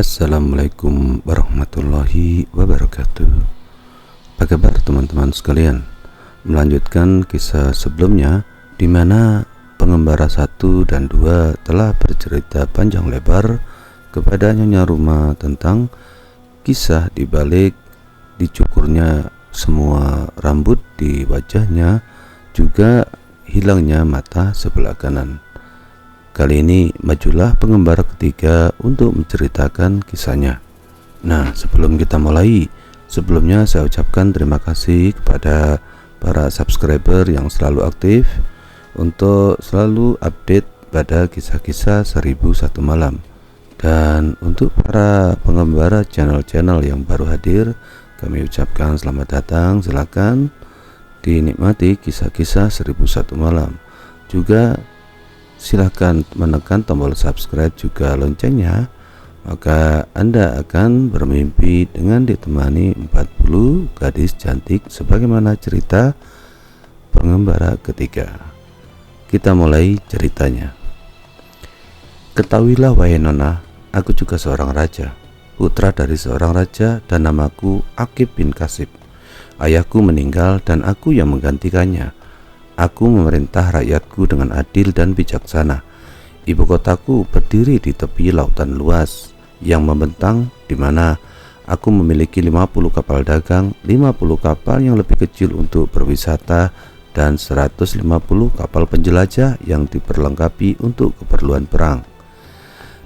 Assalamualaikum warahmatullahi wabarakatuh. Apa kabar teman-teman sekalian? Melanjutkan kisah sebelumnya di mana pengembara 1 dan 2 telah bercerita panjang lebar kepada Nyonya Ruma tentang kisah di balik dicukurnya semua rambut di wajahnya, juga hilangnya mata sebelah kanan. Kali ini majulah pengembara ketiga untuk menceritakan kisahnya. Nah, sebelum kita mulai, sebelumnya saya ucapkan terima kasih kepada para subscriber yang selalu aktif untuk selalu update pada kisah-kisah 1001 malam. Dan untuk para pengembara channel-channel yang baru hadir, kami ucapkan selamat datang, silakan dinikmati kisah-kisah 1001 malam. Juga silahkan menekan tombol subscribe juga loncengnya, maka Anda akan bermimpi dengan ditemani 40 gadis cantik sebagaimana cerita pengembara ketiga. Kita mulai ceritanya. Ketahuilah wahai nona, aku juga seorang raja, putra dari seorang raja, dan namaku Akib bin Kasib. Ayahku meninggal dan aku yang menggantikannya. Aku memerintah rakyatku dengan adil dan bijaksana. Ibu kotaku berdiri di tepi lautan luas yang membentang, di mana aku memiliki 50 kapal dagang, 50 kapal yang lebih kecil untuk berwisata, dan 150 kapal penjelajah yang diperlengkapi untuk keperluan perang.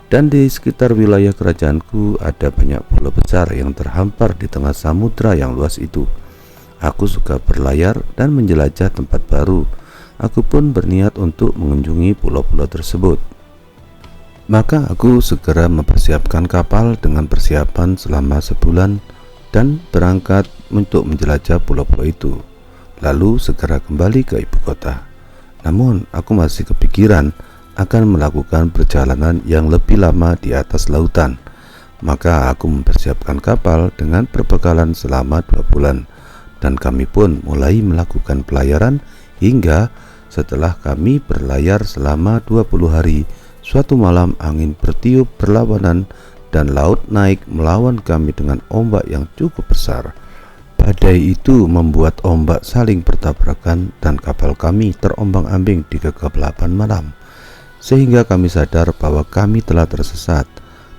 Dan di sekitar wilayah kerajaanku ada banyak pulau besar yang terhampar di tengah samudra yang luas itu. Aku suka berlayar dan menjelajah tempat baru. Aku pun berniat untuk mengunjungi pulau-pulau tersebut. Maka aku segera mempersiapkan kapal dengan persiapan selama sebulan dan berangkat untuk menjelajah pulau-pulau itu, lalu segera kembali ke ibu kota. Namun aku masih kepikiran akan melakukan perjalanan yang lebih lama di atas lautan. Maka aku mempersiapkan kapal dengan perbekalan selama 2 bulan. Dan kami pun mulai melakukan pelayaran hingga setelah kami berlayar selama 20 hari, suatu malam angin bertiup berlawanan dan laut naik melawan kami dengan ombak yang cukup besar. Badai itu membuat ombak saling bertabrakan dan kapal kami terombang-ambing di kegelapan malam, sehingga kami sadar bahwa kami telah tersesat.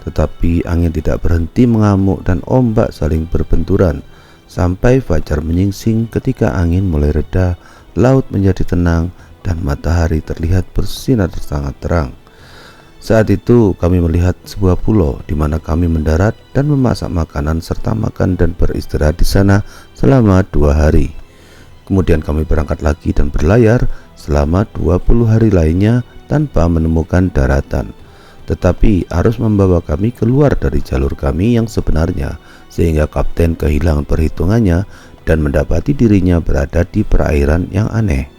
Tetapi angin tidak berhenti mengamuk dan ombak saling berbenturan sampai fajar menyingsing. Ketika angin mulai reda, laut menjadi tenang dan matahari terlihat bersinar sangat terang. Saat itu kami melihat sebuah pulau di mana kami mendarat dan memasak makanan serta makan dan beristirahat di sana selama 2 hari. Kemudian kami berangkat lagi dan berlayar selama 20 hari lainnya tanpa menemukan daratan. Tetapi arus membawa kami keluar dari jalur kami yang sebenarnya, sehingga kapten kehilangan perhitungannya dan mendapati dirinya berada di perairan yang aneh.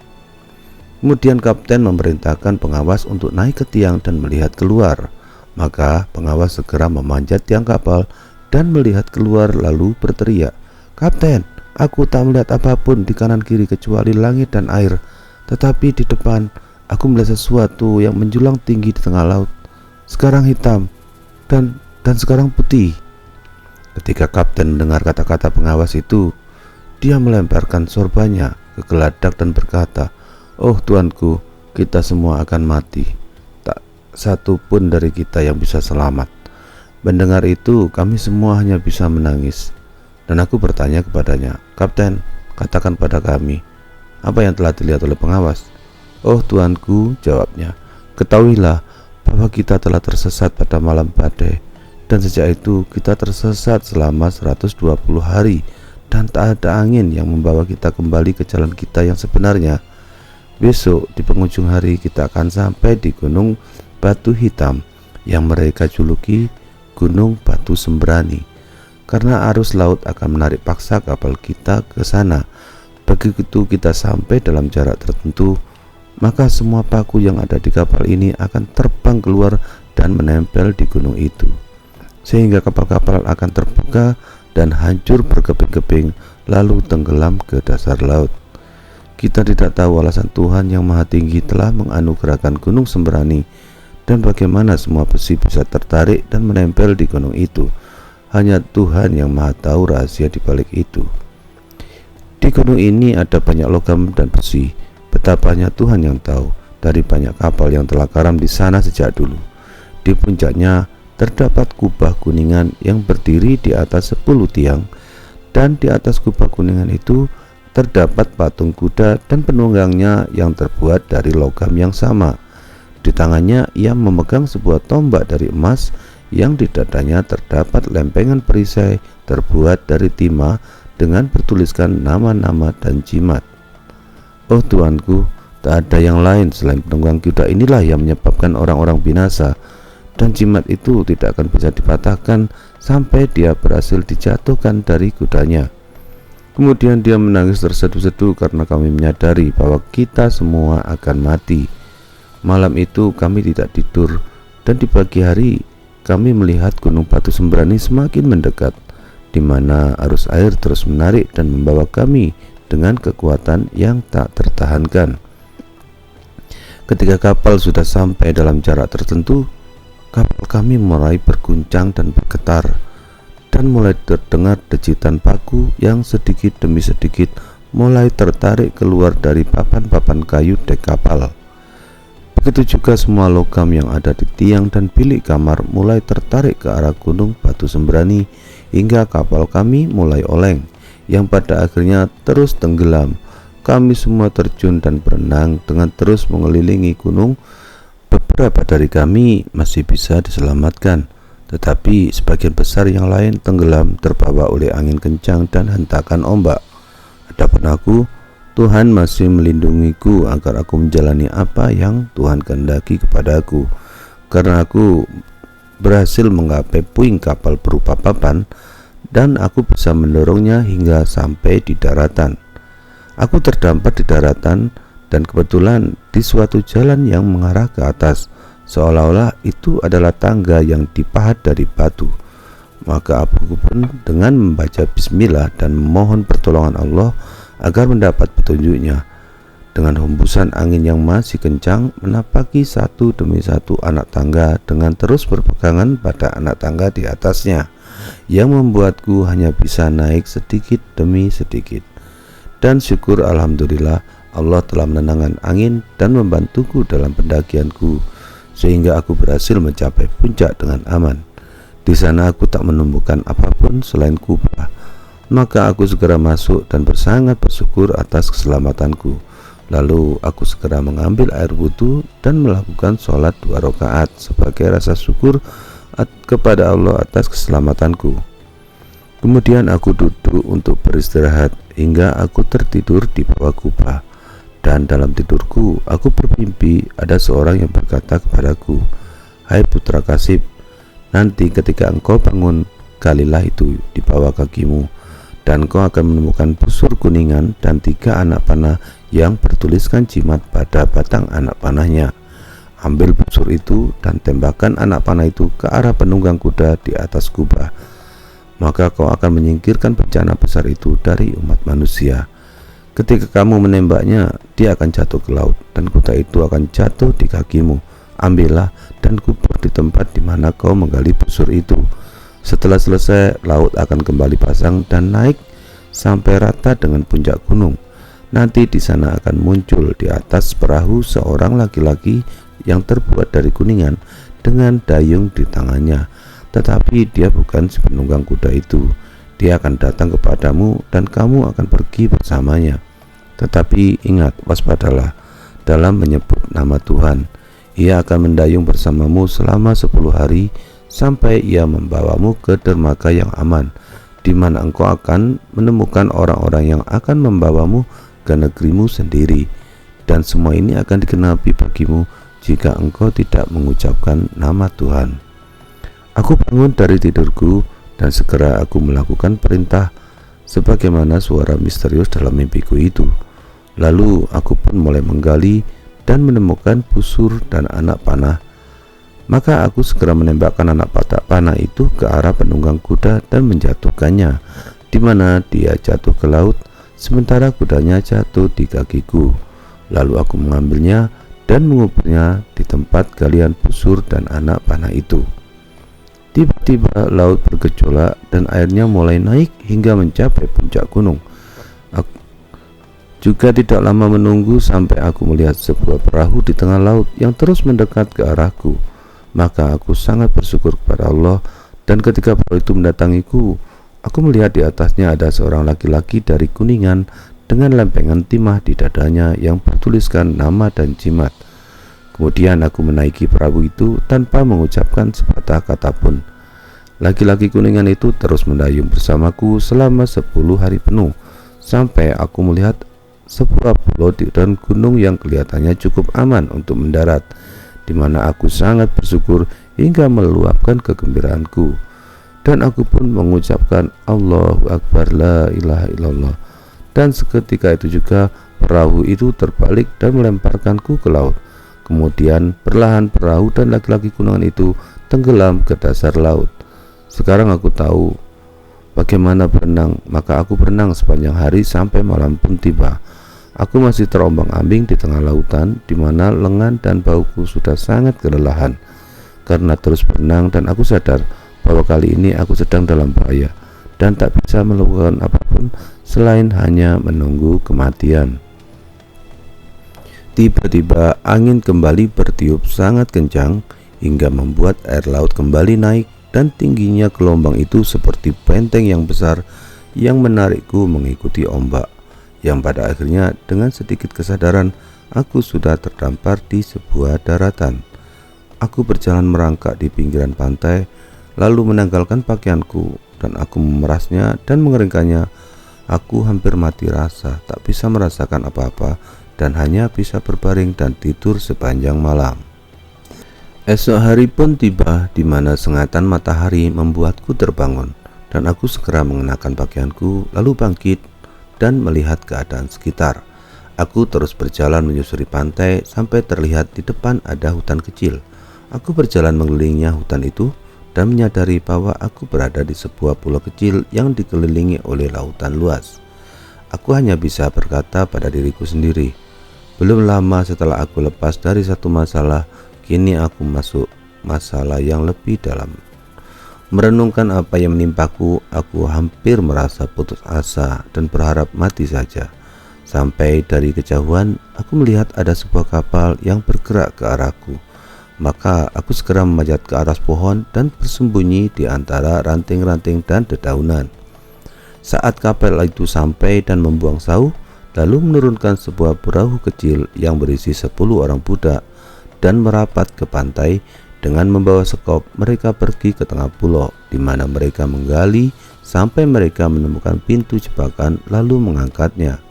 Kemudian kapten memerintahkan pengawas untuk naik ke tiang dan melihat keluar. Maka pengawas segera memanjat tiang kapal dan melihat keluar lalu berteriak, "Kapten, aku tak melihat apapun di kanan kiri kecuali langit dan air. Tetapi di depan aku melihat sesuatu yang menjulang tinggi di tengah laut. Sekarang hitam dan sekarang putih." Ketika kapten mendengar kata-kata pengawas itu, dia melemparkan sorbannya ke geladak dan berkata, "Oh tuanku, kita semua akan mati. Tak satu pun dari kita yang bisa selamat." Mendengar itu, kami semua hanya bisa menangis. Dan aku bertanya kepadanya, "Kapten, katakan pada kami, apa yang telah dilihat oleh pengawas?" "Oh tuanku," jawabnya, "ketahuilah bahwa kita telah tersesat pada malam badai, dan sejak itu kita tersesat selama 120 hari dan tak ada angin yang membawa kita kembali ke jalan kita yang sebenarnya. Besok di penghujung hari kita akan sampai di Gunung Batu Hitam yang mereka juluki Gunung Batu Sembrani, karena arus laut akan menarik paksa kapal kita ke sana. Begitu kita sampai dalam jarak tertentu, maka semua paku yang ada di kapal ini akan terbang keluar dan menempel di gunung itu, sehingga kapal-kapal akan terbuka dan hancur berkeping-keping lalu tenggelam ke dasar laut. Kita tidak tahu alasan Tuhan yang Maha Tinggi telah menganugerahkan Gunung Sembrani Dan bagaimana semua besi bisa tertarik dan menempel di gunung itu? Hanya Tuhan yang Maha Tahu rahasia di balik itu. Di gunung ini ada banyak logam dan besi. Betapa hanya Tuhan yang tahu. Dari banyak kapal yang telah karam di sana sejak dulu. Di puncaknya terdapat kubah kuningan yang berdiri di atas 10 tiang, dan di atas kubah kuningan itu terdapat patung kuda dan penunggangnya yang terbuat dari logam yang sama. Di tangannya ia memegang sebuah tombak dari emas, yang di dadanya terdapat lempengan perisai terbuat dari timah dengan bertuliskan nama-nama dan jimat. Oh Tuanku, tak ada yang lain selain penunggang kuda inilah yang menyebabkan orang-orang binasa, dan jimat itu tidak akan bisa dipatahkan sampai dia berhasil dijatuhkan dari kudanya. Kemudian dia menangis terseduh-seduh karena kami menyadari bahwa kita semua akan mati. Malam itu kami tidak tidur, dan di pagi hari kami melihat gunung batu sembrani semakin mendekat, di mana arus air terus menarik dan membawa kami dengan kekuatan yang tak tertahankan. Ketika kapal sudah sampai dalam jarak tertentu, kapal kami mulai berguncang dan bergetar, dan mulai terdengar dejitan paku yang sedikit demi sedikit mulai tertarik keluar dari papan-papan kayu dek kapal. Begitu juga semua logam yang ada di tiang dan bilik kamar mulai tertarik ke arah gunung batu sembrani, hingga kapal kami mulai oleng, yang pada akhirnya terus tenggelam. Kami semua terjun dan berenang dengan terus mengelilingi gunung. Beberapa dari kami masih bisa diselamatkan, tetapi sebagian besar yang lain tenggelam terbawa oleh angin kencang dan hentakan ombak. Adapun aku, Tuhan masih melindungiku agar aku menjalani apa yang Tuhan kehendaki kepadaku. Karena aku berhasil menggapai puing kapal berupa papan, dan aku bisa mendorongnya hingga sampai di daratan. Aku terdampar di daratan, dan kebetulan di suatu jalan yang mengarah ke atas, seolah-olah itu adalah tangga yang dipahat dari batu. Maka aku pun dengan membaca bismillah dan memohon pertolongan Allah agar mendapat petunjuknya. Dengan hembusan angin yang masih kencang menapaki satu demi satu anak tangga dengan terus berpegangan pada anak tangga di atasnya, yang membuatku hanya bisa naik sedikit demi sedikit. Dan syukur alhamdulillah, Allah telah menenangkan angin dan membantuku dalam pendakianku, sehingga aku berhasil mencapai puncak dengan aman. Di sana aku tak menemukan apapun selain kubah. Maka aku segera masuk dan sangat bersyukur atas keselamatanku. Lalu aku segera mengambil air wudhu dan melakukan sholat 2 rakaat sebagai rasa syukur kepada Allah atas keselamatanku. Kemudian aku duduk untuk beristirahat hingga aku tertidur di bawah kubah. Dan dalam tidurku aku bermimpi ada seorang yang berkata kepadaku, "Hai putra Kasib, nanti ketika engkau bangun, galilah itu di bawah kakimu, dan kau akan menemukan busur kuningan dan 3 anak panah yang bertuliskan jimat pada batang anak panahnya. Ambil busur itu dan tembakkan anak panah itu ke arah penunggang kuda di atas kubah. Maka kau akan menyingkirkan bencana besar itu dari umat manusia. Ketika kamu menembaknya, dia akan jatuh ke laut, dan kuda itu akan jatuh di kakimu. Ambillah dan kubur di tempat di mana kau menggali busur itu. Setelah selesai, laut akan kembali pasang dan naik sampai rata dengan puncak gunung. Nanti di sana akan muncul di atas perahu seorang laki-laki yang terbuat dari kuningan dengan dayung di tangannya. Tetapi dia bukan si penunggang kuda itu. Dia akan datang kepadamu dan kamu akan pergi bersamanya. Tetapi ingat, waspadalah dalam menyebut nama Tuhan. Ia akan mendayung bersamamu selama 10 hari sampai ia membawamu ke dermaga yang aman, di mana engkau akan menemukan orang-orang yang akan membawamu ke negerimu sendiri. Dan semua ini akan digenapi bagimu jika engkau tidak mengucapkan nama Tuhan." Aku bangun dari tidurku dan segera aku melakukan perintah sebagaimana suara misterius dalam mimpiku itu. Lalu aku pun mulai menggali dan menemukan busur dan anak panah. Maka aku segera menembakkan anak panah itu ke arah penunggang kuda dan menjatuhkannya, di mana dia jatuh ke laut, sementara kudanya jatuh di kakiku. Lalu aku mengambilnya dan menguburnya di tempat galian busur dan anak panah itu. Tiba-tiba laut bergejolak dan airnya mulai naik hingga mencapai puncak gunung. Aku juga tidak lama menunggu sampai aku melihat sebuah perahu di tengah laut yang terus mendekat ke arahku. Maka aku sangat bersyukur kepada Allah, dan ketika perahu itu mendatangiku, aku melihat di atasnya ada seorang laki-laki dari Kuningan dengan lempengan timah di dadanya yang bertuliskan nama dan jimat. Kemudian aku menaiki perahu itu tanpa mengucapkan sepatah kata pun. Laki-laki Kuningan itu terus mendayung bersamaku selama 10 hari penuh, sampai aku melihat sebuah pulau dan gunung yang kelihatannya cukup aman untuk mendarat, di mana aku sangat bersyukur hingga meluapkan kegembiraanku. Dan aku pun mengucapkan Allahu Akbar, la ilaha illallah. Dan seketika itu juga perahu itu terbalik dan melemparkanku ke laut. Kemudian perlahan perahu dan laki-laki Kuningan itu tenggelam ke dasar laut. Sekarang aku tahu bagaimana berenang, maka aku berenang sepanjang hari sampai malam pun tiba. Aku masih terombang-ambing di tengah lautan, di mana lengan dan bauku sudah sangat kelelahan karena terus berenang, dan aku sadar bahwa kali ini aku sedang dalam bahaya dan tak bisa melakukan apapun selain hanya menunggu kematian. Tiba-tiba angin kembali bertiup sangat kencang hingga membuat air laut kembali naik, dan tingginya gelombang itu seperti benteng yang besar yang menarikku mengikuti ombak, yang pada akhirnya dengan sedikit kesadaran aku sudah terdampar di sebuah daratan. Aku berjalan merangkak di pinggiran pantai, lalu menanggalkan pakaianku, dan aku memerasnya dan mengeringkannya. Aku hampir mati rasa, tak bisa merasakan apa-apa, dan hanya bisa berbaring dan tidur sepanjang malam. Esok hari pun tiba, di mana sengatan matahari membuatku terbangun, dan aku segera mengenakan pakaianku, lalu bangkit dan melihat keadaan sekitar. Aku terus berjalan menyusuri pantai sampai terlihat di depan ada hutan kecil. Aku berjalan mengelilinginya hutan itu dan menyadari bahwa aku berada di sebuah pulau kecil yang dikelilingi oleh lautan luas. Aku hanya bisa berkata pada diriku sendiri, belum lama setelah aku lepas dari satu masalah, kini aku masuk masalah yang lebih dalam. Merenungkan apa yang menimpaku, aku hampir merasa putus asa dan berharap mati saja. Sampai dari kejauhan, aku melihat ada sebuah kapal yang bergerak ke arahku. Maka aku segera memanjat ke atas pohon dan bersembunyi di antara ranting-ranting dan dedaunan. Saat kapal itu sampai dan membuang sauh, lalu menurunkan sebuah perahu kecil yang berisi 10 orang budak dan merapat ke pantai. Dengan membawa sekop, mereka pergi ke tengah pulau, di mana mereka menggali sampai mereka menemukan pintu jebakan, lalu mengangkatnya.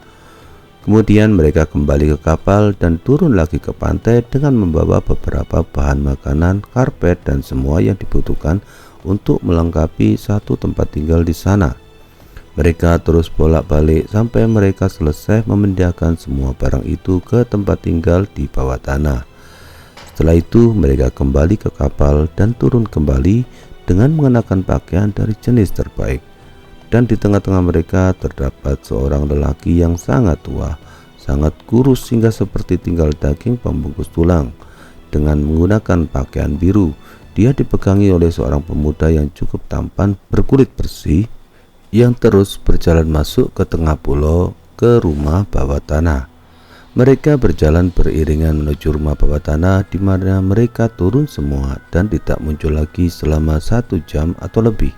Kemudian mereka kembali ke kapal dan turun lagi ke pantai dengan membawa beberapa bahan makanan, karpet, dan semua yang dibutuhkan untuk melengkapi satu tempat tinggal di sana. Mereka terus bolak-balik sampai mereka selesai memindahkan semua barang itu ke tempat tinggal di bawah tanah. Setelah itu mereka kembali ke kapal dan turun kembali dengan mengenakan pakaian dari jenis terbaik. Dan di tengah-tengah mereka terdapat seorang lelaki yang sangat tua, sangat kurus hingga seperti tinggal daging pembungkus tulang. Dengan menggunakan pakaian biru, dia dipegangi oleh seorang pemuda yang cukup tampan berkulit bersih yang terus berjalan masuk ke tengah pulau ke rumah bawah tanah. Mereka berjalan beriringan menuju rumah bawah tanah, di mana mereka turun semua dan tidak muncul lagi selama 1 jam atau lebih.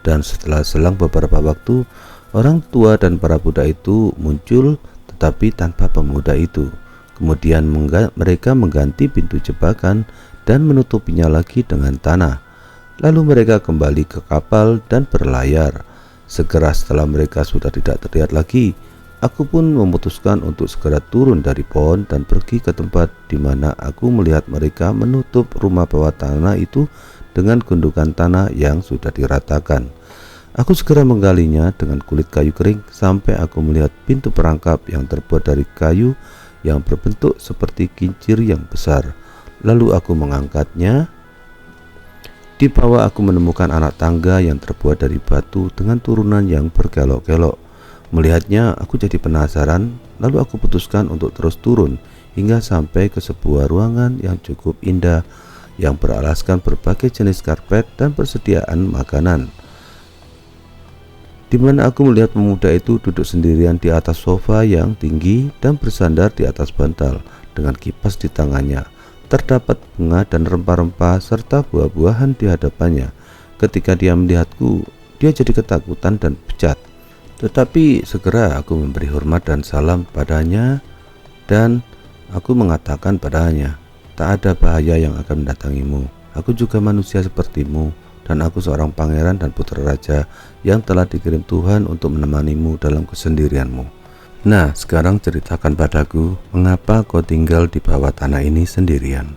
Dan setelah selang beberapa waktu, orang tua dan para budak itu muncul, tetapi tanpa pemuda itu. Kemudian mereka mengganti pintu jebakan dan menutupinya lagi dengan tanah. Lalu mereka kembali ke kapal dan berlayar. Segera setelah mereka sudah tidak terlihat lagi, aku pun memutuskan untuk segera turun dari pohon dan pergi ke tempat di mana aku melihat mereka menutup rumah bawah tanah itu dengan gundukan tanah yang sudah diratakan. Aku segera menggalinya dengan kulit kayu kering sampai aku melihat pintu perangkap yang terbuat dari kayu yang berbentuk seperti kincir yang besar. Lalu aku mengangkatnya. Di bawah aku menemukan anak tangga yang terbuat dari batu dengan turunan yang berkelok-kelok. Melihatnya, aku jadi penasaran, lalu aku putuskan untuk terus turun hingga sampai ke sebuah ruangan yang cukup indah yang beralaskan berbagai jenis karpet dan persediaan makanan, di mana aku melihat pemuda itu duduk sendirian di atas sofa yang tinggi dan bersandar di atas bantal dengan kipas di tangannya. Terdapat bunga dan rempah-rempah serta buah-buahan di hadapannya. Ketika dia melihatku, dia jadi ketakutan dan pucat. Tetapi segera aku memberi hormat dan salam padanya, dan aku mengatakan padanya, tak ada bahaya yang akan mendatangimu. Aku juga manusia sepertimu, dan aku seorang pangeran dan putra raja yang telah dikirim Tuhan untuk menemanimu dalam kesendirianmu. Nah, sekarang ceritakan padaku, mengapa kau tinggal di bawah tanah ini sendirian?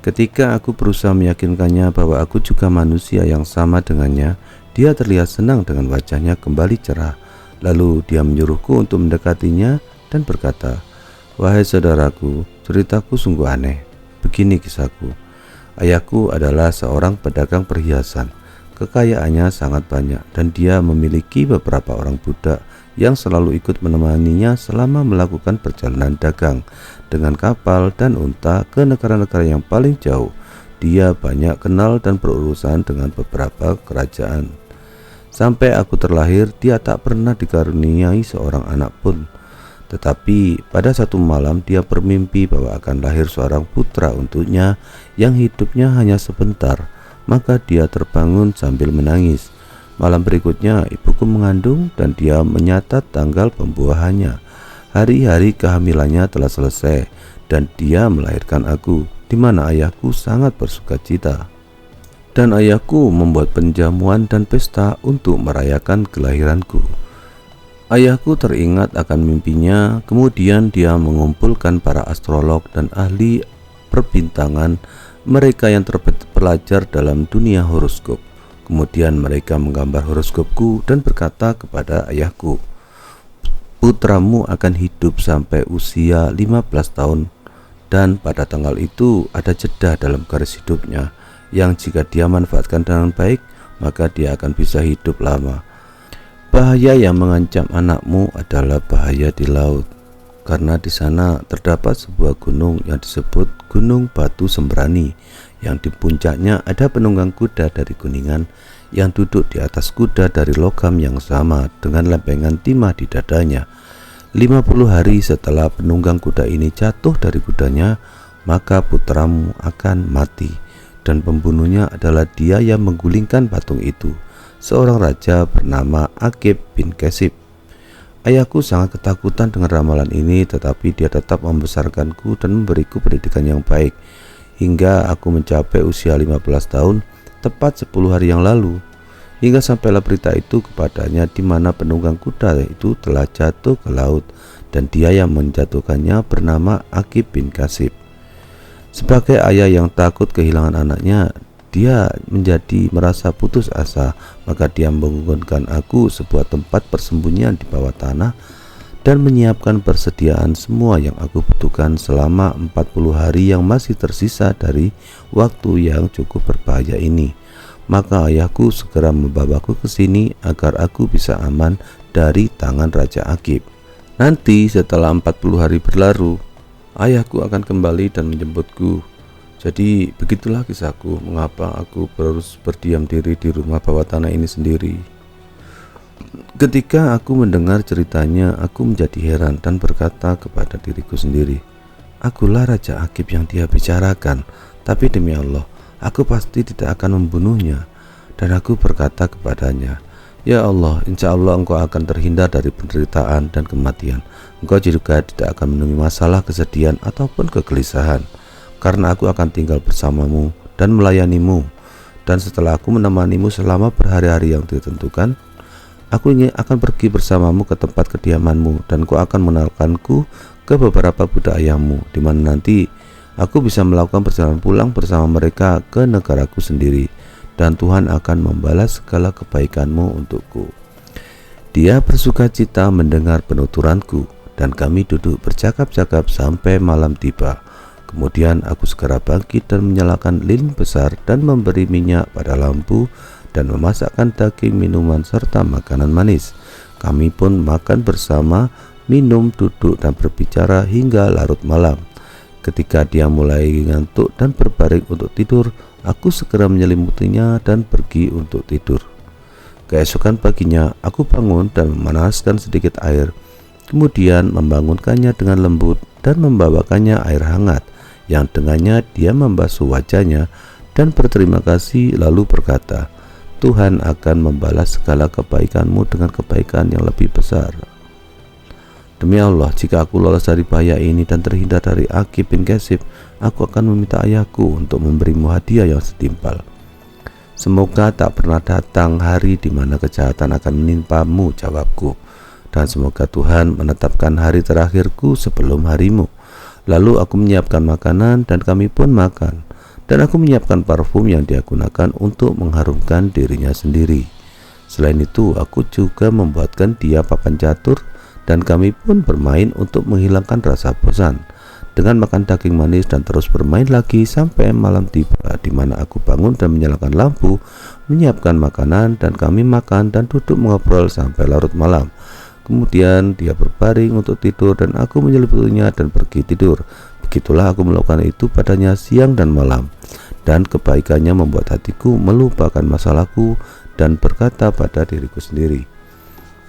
Ketika aku berusaha meyakinkannya bahwa aku juga manusia yang sama dengannya, dia terlihat senang dengan wajahnya kembali cerah. Lalu dia menyuruhku untuk mendekatinya dan berkata, "Wahai saudaraku, ceritaku sungguh aneh. Begini kisahku. Ayahku adalah seorang pedagang perhiasan. Kekayaannya sangat banyak dan dia memiliki beberapa orang budak yang selalu ikut menemaninya selama melakukan perjalanan dagang dengan kapal dan unta ke negara-negara yang paling jauh. Dia banyak kenal dan berurusan dengan beberapa kerajaan. Sampai aku terlahir, dia tak pernah dikaruniai seorang anak pun. Tetapi pada satu malam dia bermimpi bahwa akan lahir seorang putra untuknya yang hidupnya hanya sebentar. Maka dia terbangun sambil menangis. Malam berikutnya ibuku mengandung dan dia menyatat tanggal pembuahannya. Hari-hari kehamilannya telah selesai dan dia melahirkan aku, di mana ayahku sangat bersukacita. Dan ayahku membuat penjamuan dan pesta untuk merayakan kelahiranku. Ayahku teringat akan mimpinya, kemudian dia mengumpulkan para astrolog dan ahli perbintangan, mereka yang terpelajar dalam dunia horoskop. Kemudian mereka menggambar horoskopku dan berkata kepada ayahku, "Putramu akan hidup sampai usia 15 tahun dan pada tanggal itu ada jeda dalam garis hidupnya yang jika dia manfaatkan dengan baik maka dia akan bisa hidup lama. Bahaya yang mengancam anakmu adalah bahaya di laut, karena di sana terdapat sebuah gunung yang disebut Gunung Batu Sembrani, yang di puncaknya ada penunggang kuda dari Kuningan yang duduk di atas kuda dari logam yang sama dengan lempengan timah di dadanya. 50 hari setelah penunggang kuda ini jatuh dari kudanya, maka putramu akan mati, dan pembunuhnya adalah dia yang menggulingkan patung itu, seorang raja bernama Aqib bin Kasib." Ayahku sangat ketakutan dengan ramalan ini, tetapi dia tetap membesarkanku dan memberiku pendidikan yang baik hingga aku mencapai usia 15 tahun tepat 10 hari yang lalu. Hingga sampailah berita itu kepadanya, di mana penunggang kuda itu telah jatuh ke laut dan dia yang menjatuhkannya bernama Aqib bin Kasib. Sebagai ayah yang takut kehilangan anaknya, dia menjadi merasa putus asa, maka dia membangunkan aku sebuah tempat persembunyian di bawah tanah dan menyiapkan persediaan semua yang aku butuhkan selama 40 hari yang masih tersisa dari waktu yang cukup berbahaya ini. Maka ayahku segera membawaku ke sini agar aku bisa aman dari tangan Raja Aqib. Nanti setelah 40 hari berlalu, ayahku akan kembali dan menjemputku. Jadi begitulah kisahku, mengapa aku harus berdiam diri di rumah bawah tanah ini sendiri. Ketika aku mendengar ceritanya, aku menjadi heran dan berkata kepada diriku sendiri, "Akulah Raja Aqib yang dia bicarakan, tapi demi Allah, aku pasti tidak akan membunuhnya." Dan aku berkata kepadanya, "Ya Allah, insya Allah engkau akan terhindar dari penderitaan dan kematian. Engkau juga tidak akan menemui masalah, kesedihan, ataupun kegelisahan, karena aku akan tinggal bersamamu dan melayanimu. Dan setelah aku menemanimu selama berhari-hari yang ditentukan, aku akan pergi bersamamu ke tempat kediamanmu, dan kau akan mengenalkanku ke beberapa budak ayahmu, di mana nanti aku bisa melakukan perjalanan pulang bersama mereka ke negaraku sendiri, dan Tuhan akan membalas segala kebaikanmu untukku." Dia bersukacita mendengar penuturanku, dan kami duduk bercakap-cakap sampai malam tiba. Kemudian aku segera bangkit dan menyalakan lilin besar dan memberi minyak pada lampu dan memasakkan daging, minuman, serta makanan manis. Kami pun makan bersama, minum, duduk, dan berbicara hingga larut malam. Ketika dia mulai ngantuk dan berbaring untuk tidur, aku segera menyelimutinya dan pergi untuk tidur. Keesokan paginya, aku bangun dan memanaskan sedikit air, kemudian membangunkannya dengan lembut dan membawakannya air hangat, yang dengannya dia membasuh wajahnya dan berterima kasih, lalu berkata, "Tuhan akan membalas segala kebaikanmu dengan kebaikan yang lebih besar." Demi Allah, jika aku lolos dari bahaya ini dan terhindar dari Aqib bin Kasib, aku akan meminta ayahku untuk memberimu hadiah yang setimpal. Semoga tak pernah datang hari di mana kejahatan akan menimpamu, jawabku. Dan semoga Tuhan menetapkan hari terakhirku sebelum harimu. Lalu aku menyiapkan makanan dan kami pun makan. Dan aku menyiapkan parfum yang dia gunakan untuk mengharumkan dirinya sendiri. Selain itu, aku juga membuatkan dia papan catur dan kami pun bermain untuk menghilangkan rasa bosan dengan makan daging manis dan terus bermain lagi sampai malam tiba, di mana aku bangun dan menyalakan lampu, menyiapkan makanan dan kami makan dan duduk mengobrol sampai larut malam. Kemudian dia berbaring untuk tidur dan aku menyelimutinya dan pergi tidur. Begitulah aku melakukan itu padanya siang dan malam, dan kebaikannya membuat hatiku melupakan masalahku dan berkata pada diriku sendiri,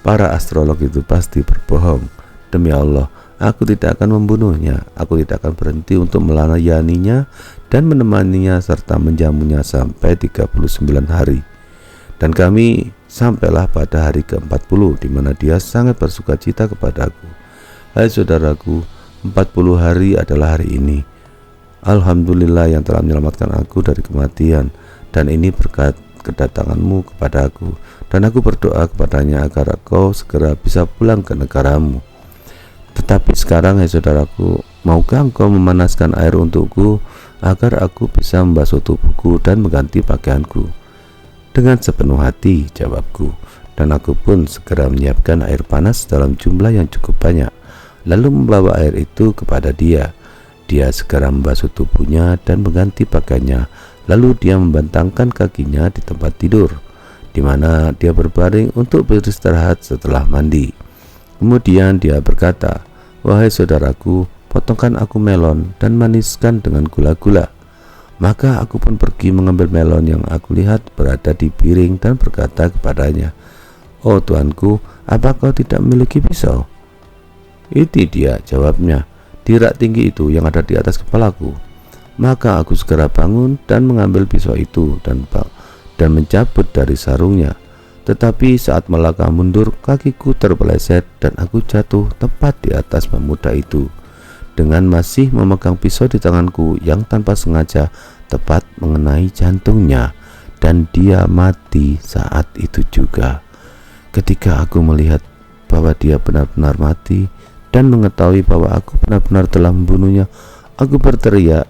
para astrolog itu pasti berbohong. Demi Allah, aku tidak akan membunuhnya. Aku tidak akan berhenti untuk melayaninya dan menemaninya serta menjamunya sampai 39 hari. Dan kami sampailah pada hari ke-40, di mana dia sangat bersuka cita kepadaku. Hai saudaraku, 40 hari adalah hari ini. Alhamdulillah yang telah menyelamatkan aku dari kematian, dan ini berkat kedatanganmu kepada aku, dan aku berdoa kepadanya agar kau segera bisa pulang ke negaramu. Tetapi sekarang, hai saudaraku, maukah engkau memanaskan air untukku agar aku bisa membasuh tubuhku dan mengganti pakaianku? Dengan sepenuh hati, jawabku, dan aku pun segera menyiapkan air panas dalam jumlah yang cukup banyak, lalu membawa air itu kepada dia. Dia segera membasuh tubuhnya dan mengganti pakaiannya. Lalu dia membentangkan kakinya di tempat tidur, di mana dia berbaring untuk beristirahat setelah mandi. Kemudian dia berkata, "Wahai saudaraku, potongkan aku melon dan maniskan dengan gula-gula." Maka aku pun pergi mengambil melon yang aku lihat berada di piring dan berkata kepadanya, "Oh tuanku, apa kau tidak memiliki pisau?" "Itu dia," jawabnya, "di rak tinggi itu yang ada di atas kepalaku." Maka aku segera bangun dan mengambil pisau itu dan mencabut dari sarungnya. Tetapi saat melangkah mundur, kakiku terpeleset dan aku jatuh tepat di atas pemuda itu, dengan masih memegang pisau di tanganku yang tanpa sengaja tepat mengenai jantungnya, dan dia mati saat itu juga. Ketika aku melihat bahwa dia benar-benar mati dan mengetahui bahwa aku benar-benar telah membunuhnya, aku berteriak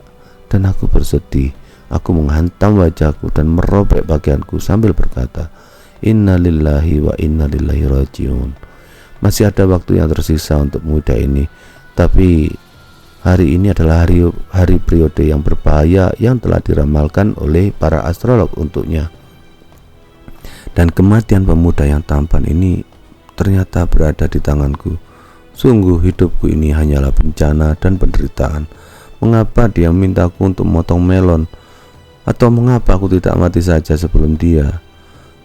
dan aku bersedih. Aku menghantam wajahku dan merobek pakaianku sambil berkata, "Inna lillahi wa inna ilaihi rajiun." Masih ada waktu yang tersisa untuk pemuda ini, tapi hari ini adalah hari periode yang berbahaya yang telah diramalkan oleh para astrolog untuknya. Dan kematian pemuda yang tampan ini ternyata berada di tanganku. Sungguh hidupku ini hanyalah bencana dan penderitaan. Mengapa dia memintaku untuk memotong melon? Atau mengapa aku tidak mati saja sebelum dia?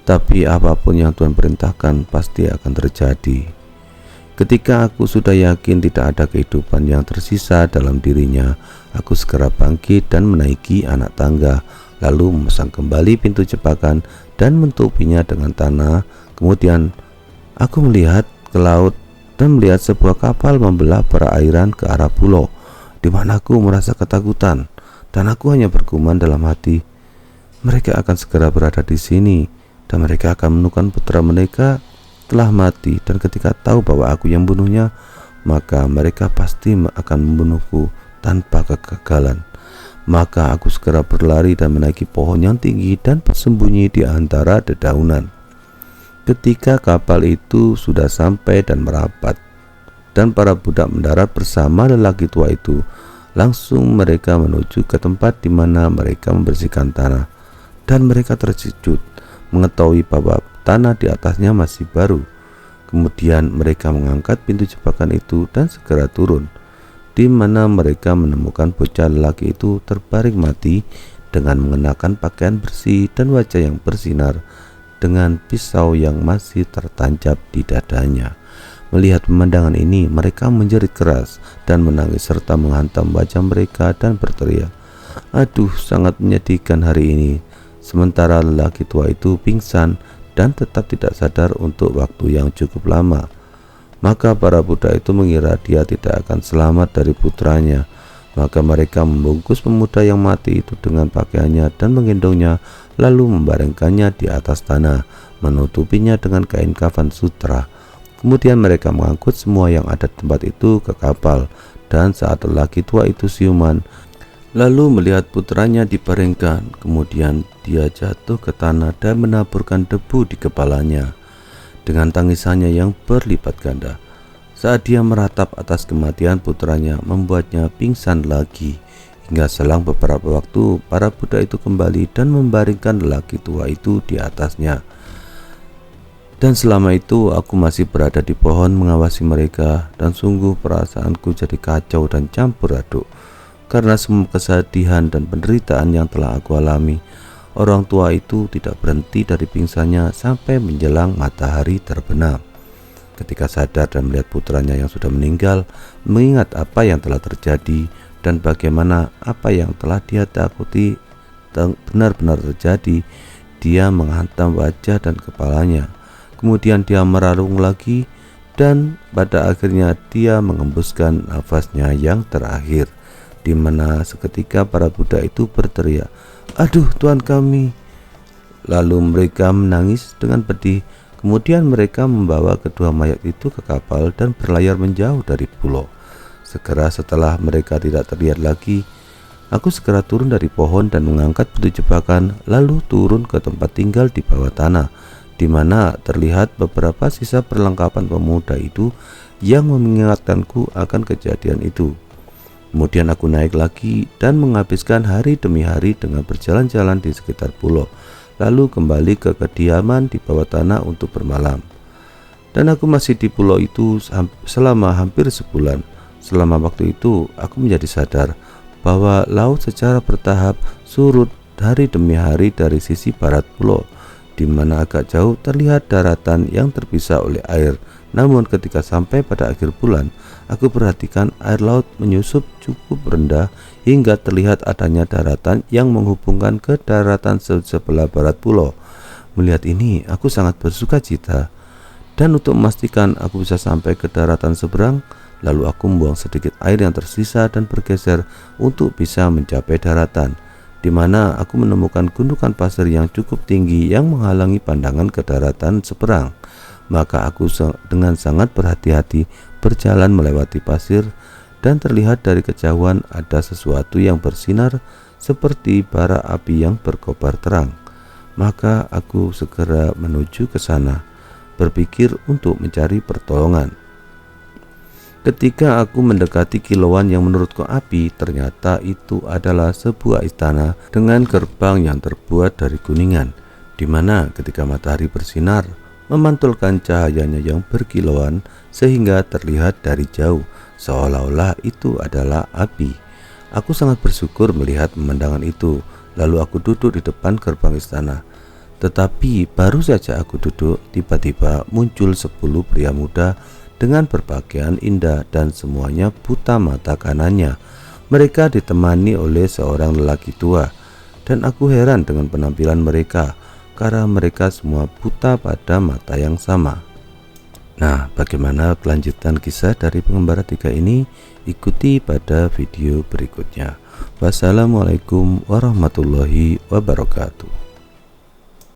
Tapi apapun yang Tuhan perintahkan pasti akan terjadi. Ketika aku sudah yakin tidak ada kehidupan yang tersisa dalam dirinya, aku segera bangkit dan menaiki anak tangga, lalu memasang kembali pintu jebakan dan menutupinya dengan tanah. Kemudian aku melihat ke laut dan melihat sebuah kapal membelah perairan ke arah pulau, di mana aku merasa ketakutan, dan aku hanya bergumam dalam hati, mereka akan segera berada di sini, dan mereka akan menemukan putra mereka telah mati, dan ketika tahu bahwa aku yang bunuhnya, maka mereka pasti akan membunuhku tanpa kegagalan. Maka aku segera berlari dan menaiki pohon yang tinggi dan bersembunyi di antara dedaunan. Ketika kapal itu sudah sampai dan merapat, dan para budak mendarat bersama lelaki tua itu, langsung mereka menuju ke tempat di mana mereka membersihkan tanah, dan mereka terkejut mengetahui bahwa tanah di atasnya masih baru. Kemudian mereka mengangkat pintu jebakan itu dan segera turun. di mana mereka menemukan bocah lelaki itu terbaring mati dengan mengenakan pakaian bersih dan wajah yang bersinar dengan pisau yang masih tertancap di dadanya. Melihat pemandangan ini, mereka menjerit keras dan menangis serta menghantam wajah mereka dan berteriak, "Aduh, sangat menyedihkan hari ini." Sementara lelaki tua itu pingsan dan tetap tidak sadar untuk waktu yang cukup lama. Maka para budak itu mengira dia tidak akan selamat dari putranya. Maka mereka membungkus pemuda yang mati itu dengan pakaiannya dan menggendongnya, lalu membaringkannya di atas tanah, menutupinya dengan kain kafan sutra. Kemudian mereka mengangkut semua yang ada di tempat itu ke kapal. Dan saat lelaki tua itu siuman, lalu melihat putranya dibaringkan, kemudian dia jatuh ke tanah dan menaburkan debu di kepalanya dengan tangisannya yang berlipat ganda. Saat dia meratap atas kematian putranya, membuatnya pingsan lagi. Hingga selang beberapa waktu, para budak itu kembali dan membaringkan lelaki tua itu di atasnya. Dan selama itu aku masih berada di pohon mengawasi mereka, dan sungguh perasaanku jadi kacau dan campur aduk karena semua kesedihan dan penderitaan yang telah aku alami. Orang tua itu tidak berhenti dari pingsannya sampai menjelang matahari terbenam. Ketika sadar dan melihat putranya yang sudah meninggal, mengingat apa yang telah terjadi dan bagaimana apa yang telah dia takuti benar-benar terjadi, dia menghantam wajah dan kepalanya. Kemudian dia merarung lagi dan pada akhirnya dia mengembuskan nafasnya yang terakhir, di mana seketika para budak itu berteriak, "Aduh, Tuhan kami!" Lalu mereka menangis dengan pedih. Kemudian mereka membawa kedua mayat itu ke kapal dan berlayar menjauh dari pulau. Segera setelah mereka tidak terlihat lagi, aku segera turun dari pohon dan mengangkat batu jebakan, lalu turun ke tempat tinggal di bawah tanah, di mana terlihat beberapa sisa perlengkapan pemuda itu yang mengingatkanku akan kejadian itu. Kemudian aku naik lagi dan menghabiskan hari demi hari dengan berjalan-jalan di sekitar pulau, lalu kembali ke kediaman di bawah tanah untuk bermalam. Dan aku masih di pulau itu selama hampir sebulan. Selama waktu itu aku menjadi sadar bahwa laut secara bertahap surut hari demi hari dari sisi barat pulau, di mana agak jauh terlihat daratan yang terpisah oleh air. Namun ketika sampai pada akhir bulan, aku perhatikan air laut menyusup cukup rendah hingga terlihat adanya daratan yang menghubungkan ke daratan sebelah barat pulau. Melihat ini, aku sangat bersuka cita. Dan untuk memastikan aku bisa sampai ke daratan seberang, lalu aku membuang sedikit air yang tersisa dan bergeser untuk bisa mencapai daratan, di mana aku menemukan gundukan pasir yang cukup tinggi yang menghalangi pandangan ke daratan seberang. Maka aku dengan sangat berhati-hati berjalan melewati pasir, dan terlihat dari kejauhan ada sesuatu yang bersinar seperti bara api yang berkobar terang. Maka aku segera menuju ke sana, berpikir untuk mencari pertolongan. Ketika aku mendekati kilauan yang menurutku api, ternyata itu adalah sebuah istana dengan gerbang yang terbuat dari kuningan, di mana ketika matahari bersinar memantulkan cahayanya yang berkilauan sehingga terlihat dari jauh seolah-olah itu adalah api. Aku sangat bersyukur melihat pemandangan itu. Lalu aku duduk di depan gerbang istana. Tetapi baru saja aku duduk, tiba-tiba muncul 10 pria muda dengan berpakaian indah dan semuanya buta mata kanannya. Mereka ditemani oleh seorang lelaki tua, dan aku heran dengan penampilan mereka karena mereka semua buta pada mata yang sama. Nah, bagaimana kelanjutan kisah dari pengembara 3 ini? Ikuti pada video berikutnya. Wassalamualaikum warahmatullahi wabarakatuh.